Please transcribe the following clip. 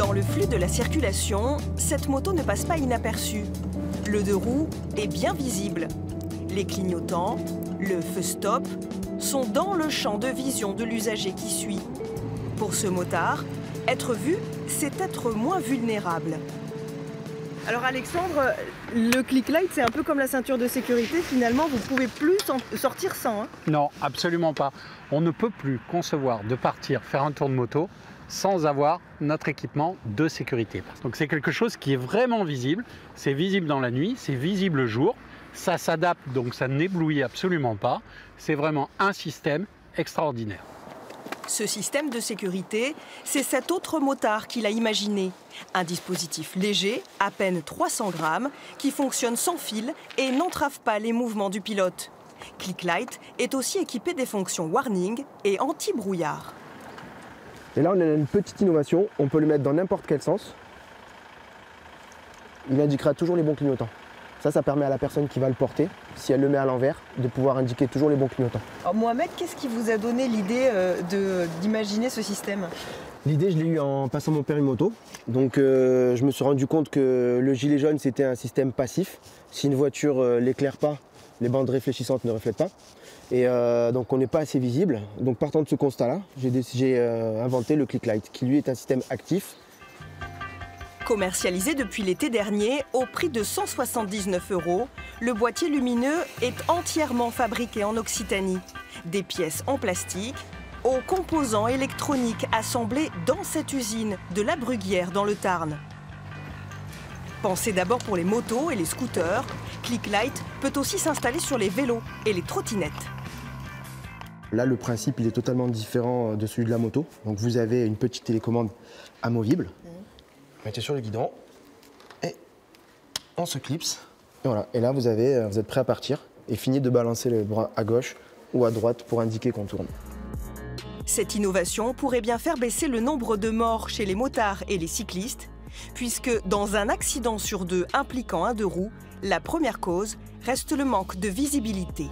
Dans le flux de la circulation, cette moto ne passe pas inaperçue. Le deux roues est bien visible. Les clignotants, le feu stop sont dans le champ de vision de l'usager qui suit. Pour ce motard, être vu, c'est être moins vulnérable. Alors Alexandre, le click light, c'est un peu comme la ceinture de sécurité. Finalement, vous ne pouvez plus sortir sans. Non, absolument pas. On ne peut plus concevoir de partir faire un tour de moto sans avoir notre équipement de sécurité. Donc c'est quelque chose qui est vraiment visible. C'est visible dans la nuit, c'est visible le jour. Ça s'adapte, donc ça n'éblouit absolument pas. C'est vraiment un système extraordinaire. Ce système de sécurité, c'est cet autre motard qui l'a imaginé. Un dispositif léger, à peine 300 grammes, qui fonctionne sans fil et n'entrave pas les mouvements du pilote. Click-Light est aussi équipé des fonctions warning et anti-brouillard. Et là, on a une petite innovation. On peut le mettre dans n'importe quel sens. Il indiquera toujours les bons clignotants. Ça permet à la personne qui va le porter, si elle le met à l'envers, de pouvoir indiquer toujours les bons clignotants. Alors Mohamed, qu'est-ce qui vous a donné l'idée d'imaginer ce système? L'idée, je l'ai eue en passant mon permis moto. Donc je me suis rendu compte que le gilet jaune, c'était un système passif. Si une voiture l'éclaire pas, les bandes réfléchissantes ne reflètent pas. Et donc on n'est pas assez visible. Donc partant de ce constat-là, j'ai inventé le Click Light, qui lui est un système actif. Commercialisé depuis l'été dernier au prix de 179 €, le boîtier lumineux est entièrement fabriqué en Occitanie. Des pièces en plastique, aux composants électroniques assemblés dans cette usine de la Bruguière dans le Tarn. Pensé d'abord pour les motos et les scooters, Click Light peut aussi s'installer sur les vélos et les trottinettes. Là, le principe, il est totalement différent de celui de la moto. Donc vous avez une petite télécommande amovible. Vous mettez sur le guidon et on se clipse. Et voilà. Et là, vous êtes prêt à partir et fini de balancer le bras à gauche ou à droite pour indiquer qu'on tourne. Cette innovation pourrait bien faire baisser le nombre de morts chez les motards et les cyclistes, puisque dans un accident sur deux impliquant un deux roues, la première cause reste le manque de visibilité.